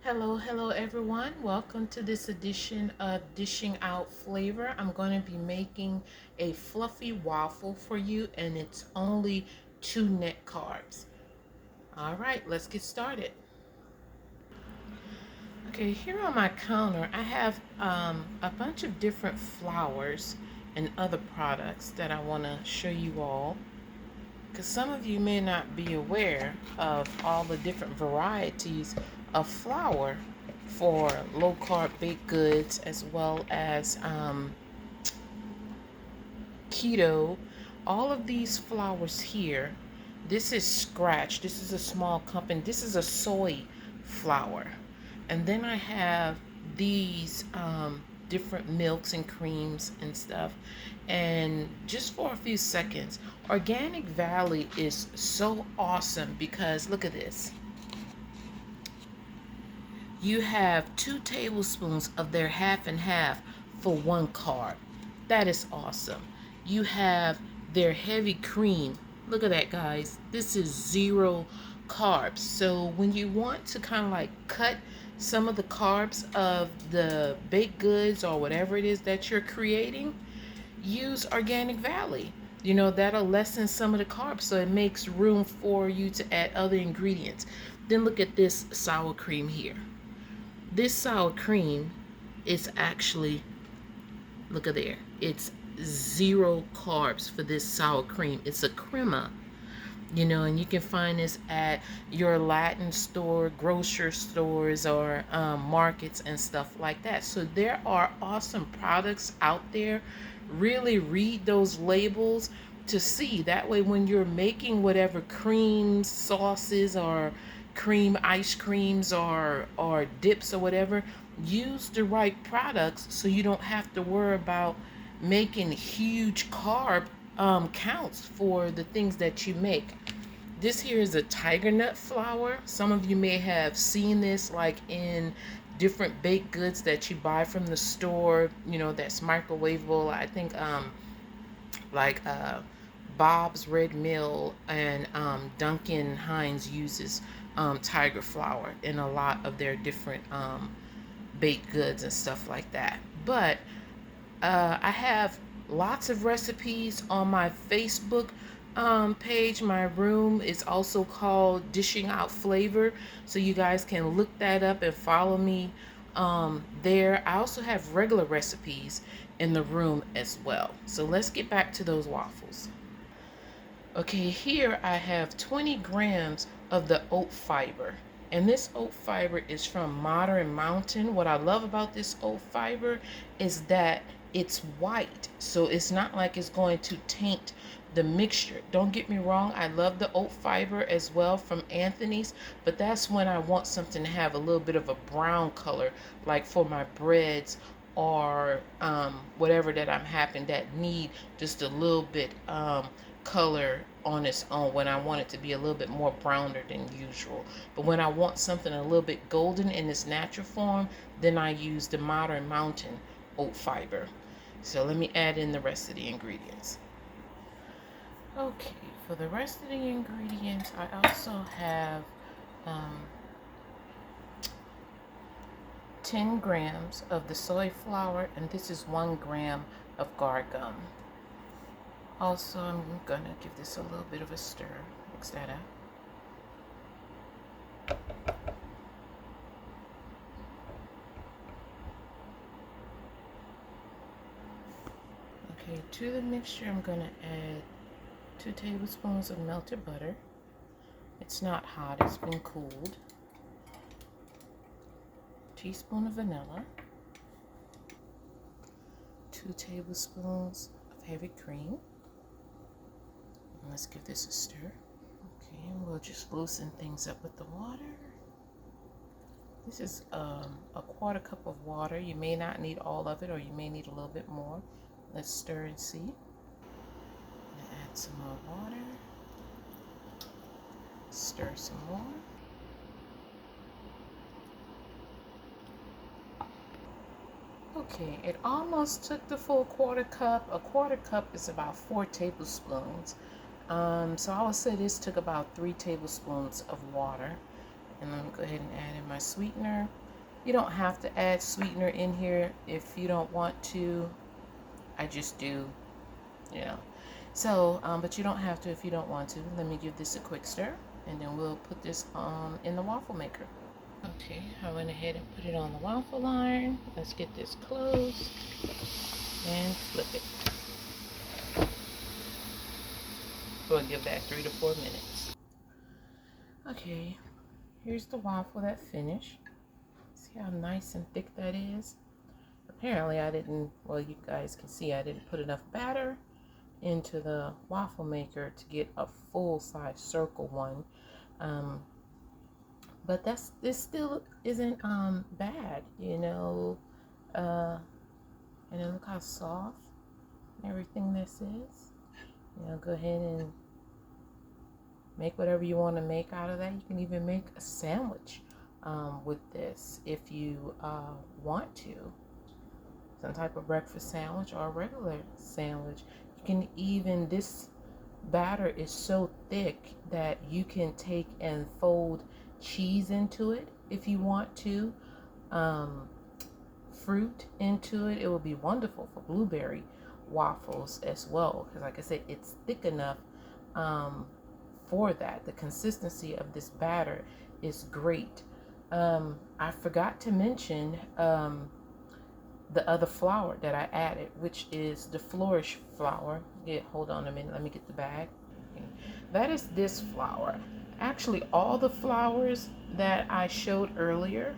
Hello everyone. Welcome to this edition of Dishing Out Flavor. I'm going to be making a fluffy waffle for you, and it's only 2 net carbs. All right, let's get started. Okay, here on my counter, I have a bunch of different flours and other products that I want to show you all. Because some of you may not be aware of all the different varieties of flour for low carb baked goods as well as keto. All of these flours here, this is Scratch. This is a small company. This is a soy flour. And then I have these different milks and creams and stuff. And just for a few seconds, Organic Valley is so awesome because look at this. You have 2 tablespoons of their half and half for 1 carb. That is awesome. You have their heavy cream. Look at that, guys. This is 0 carbs. So when you want to kind of like cut some of the carbs of the baked goods or whatever it is that you're creating, use Organic Valley. That'll lessen some of the carbs, so it makes room for you to add other ingredients. Then look at this sour cream here. This sour cream is actually, look at there, it's 0 carbs for this sour cream. It's a crema, and you can find this at your Latin store, grocery stores, or markets and stuff like that. So there are awesome products out there. Really read those labels to see. That way when you're making whatever creams, sauces, or cream ice creams or dips or whatever, use the right products so you don't have to worry about making huge carb counts for the things that you make. This here is a tiger nut flour. Some of you may have seen this like in different baked goods that you buy from the store, that's microwavable. I think like Bob's Red Mill and Duncan Hines uses tiger flour in a lot of their different baked goods and stuff like that. But I have lots of recipes on my Facebook page. My room is also called Dishing Out Flavor, so you guys can look that up and follow me there. I also have regular recipes in the room as well. So let's get back to those waffles. Okay, here I have 20 grams of the oat fiber. And this oat fiber is from Modern Mountain. What I love about this oat fiber is that it's white. So it's not like it's going to taint the mixture. Don't get me wrong, I love the oat fiber as well from Anthony's, but that's when I want something to have a little bit of a brown color, like for my breads or whatever that I'm having that need just a little bit color on its own, when I want it to be a little bit more browner than usual. But when I want something a little bit golden in its natural form, then I use the Modern Mountain oat fiber. So let me add in the rest of the ingredients. Okay, for the rest of the ingredients, I also have 10 grams of the soy flour, and this is 1 gram of guar gum. Also, I'm going to give this a little bit of a stir. Mix that up. Okay, to the mixture, I'm going to add 2 tablespoons of melted butter. It's not hot, it's been cooled. Teaspoon of vanilla. 2 tablespoons of heavy cream. Let's give this a stir. Okay, and we'll just loosen things up with the water. This is a 1/4 cup of water. You may not need all of it, or you may need a little bit more. Let's stir and see. Add some more water. Stir some more. Okay, it almost took the full 1/4 cup. A 1/4 cup is about 4 tablespoons. So I would say this took about 3 tablespoons of water. And let me go ahead and add in my sweetener. You don't have to add sweetener in here if you don't want to. I just do, you know. So, but you don't have to if you don't want to. Let me give this a quick stir, and then we'll put this in the waffle maker. Okay, I went ahead and put it on the waffle iron. Let's get this closed and flip it. We'll give that 3 to 4 minutes. Okay, here's the waffle that finished. See how nice and thick that is? Apparently I didn't, well, you guys can see I didn't put enough batter into the waffle maker to get a full-size circle one. But this still isn't bad, you know. And then look how soft and everything this is. You know, go ahead and make whatever you want to make out of that. You can even make a sandwich with this if you want to. Some type of breakfast sandwich or a regular sandwich. You can even, this batter is so thick that you can take and fold cheese into it if you want to. Fruit into it. It will be wonderful for blueberry waffles as well, because like I said, it's thick enough for that. The consistency of this batter is great. I forgot to mention the other flour that I added, which is the Flourish flour. Yeah, hold on a minute, let me get the bag. Okay. That is this flour. Actually, all the flours that I showed earlier,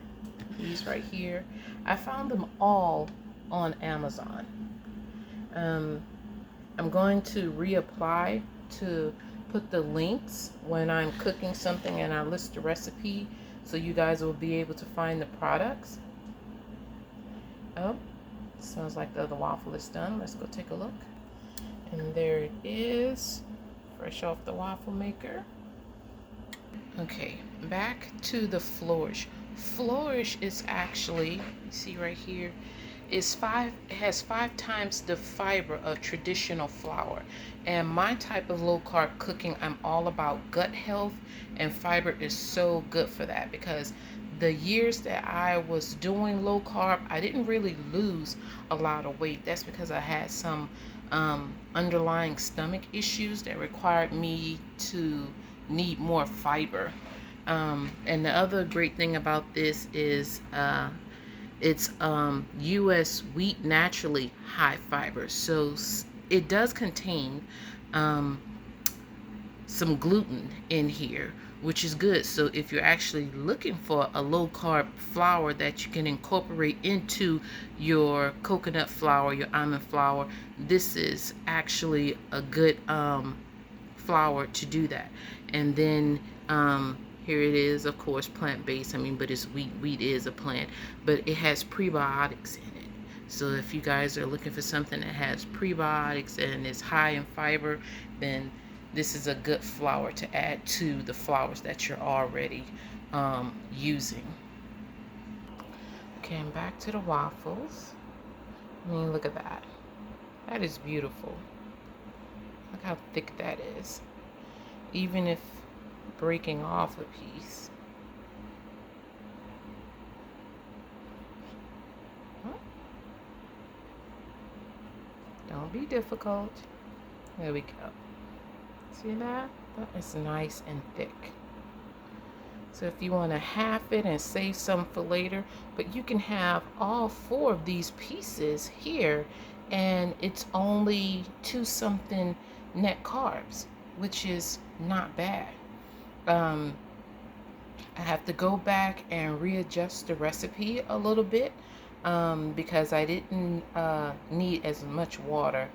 these right here, I found them all on Amazon. I'm going to reapply to put the links when I'm cooking something and I list the recipe, so you guys will be able to find the products. Oh, sounds like the other waffle is done. Let's go take a look. And there it is, fresh off the waffle maker. Okay, back to the Flourish. Flourish is actually, you see right here, it has 5 times the fiber of traditional flour. And my type of low carb cooking, I'm all about gut health, and fiber is so good for that, because the years that I was doing low carb, I didn't really lose a lot of weight. That's because I had some underlying stomach issues that required me to need more fiber. And the other great thing about this is it's U.S. wheat, naturally high fiber. So it does contain some gluten in here, which is good. So if you're actually looking for a low carb flour that you can incorporate into your coconut flour, your almond flour, this is actually a good flour to do that. And then here it is, of course, plant-based. I mean, but it's wheat. Wheat is a plant, but it has prebiotics in it. So if you guys are looking for something that has prebiotics and is high in fiber, then this is a good flour to add to the flours that you're already using. Okay, and back to the waffles. I mean, look at that. That is beautiful. Look how thick that is. Even if breaking off a piece. Don't be difficult. There we go. See that? That is nice and thick. So if you want to half it and save some for later, but you can have all 4 of these pieces here, and it's only 2 something net carbs, which is not bad. I have to go back and readjust the recipe a little bit because I didn't need as much water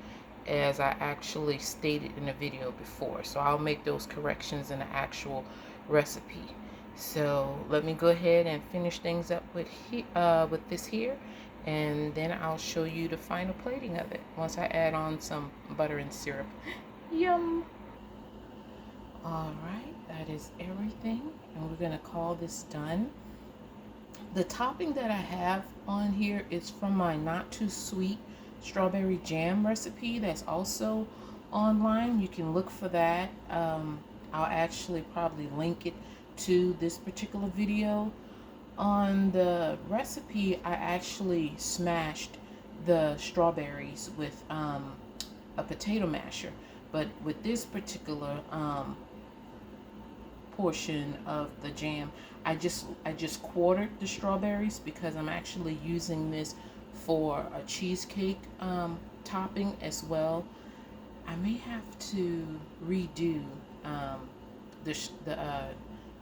as I actually stated in the video before. So I'll make those corrections in the actual recipe. So let me go ahead and finish things up with this here, and then I'll show you the final plating of it once I add on some butter and syrup. Yum! Alright, that is everything, and we're going to call this done. The topping that I have on here is from my not too sweet strawberry jam recipe that's also online. You can look for that. I'll actually probably link it to this particular video. On the recipe, I actually smashed the strawberries with a potato masher, but with this particular portion of the jam, I just quartered the strawberries because I'm actually using this for a cheesecake topping as well. I may have to redo the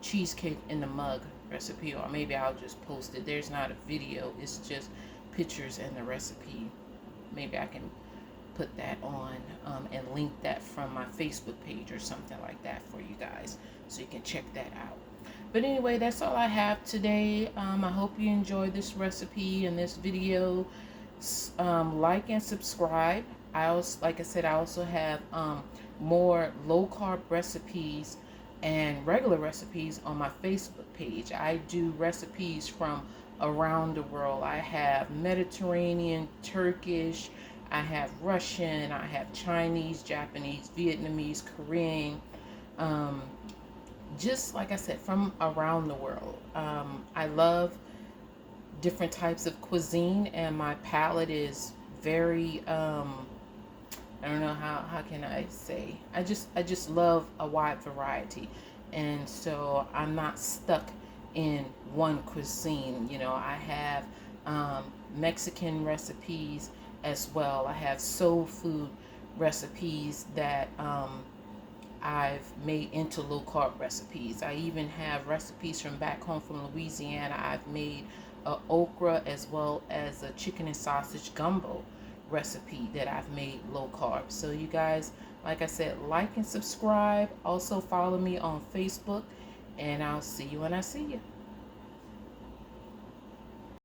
cheesecake in the mug recipe, or maybe I'll just post it. There's not a video, it's just pictures and the recipe. Maybe I can put that on and link that from my Facebook page or something like that for you guys, so you can check that out. But anyway, that's all I have today. I hope you enjoyed this recipe and this video. Like and subscribe. I also, like I said, I also have more low carb recipes and regular recipes on my Facebook page. I do recipes from around the world. I have Mediterranean, Turkish, I have Russian, I have Chinese, Japanese, Vietnamese, Korean, just like I said, from around the world. I love different types of cuisine, and my palate is very I don't know how can I say, I just love a wide variety, and so I'm not stuck in one cuisine. You know, I have Mexican recipes as well. I have soul food recipes that I've made into low carb recipes. I even have recipes from back home from Louisiana. I've made a okra as well as a chicken and sausage gumbo recipe that I've made low carb. So you guys, like I said, like and subscribe. Also follow me on Facebook, and I'll see you when I see you.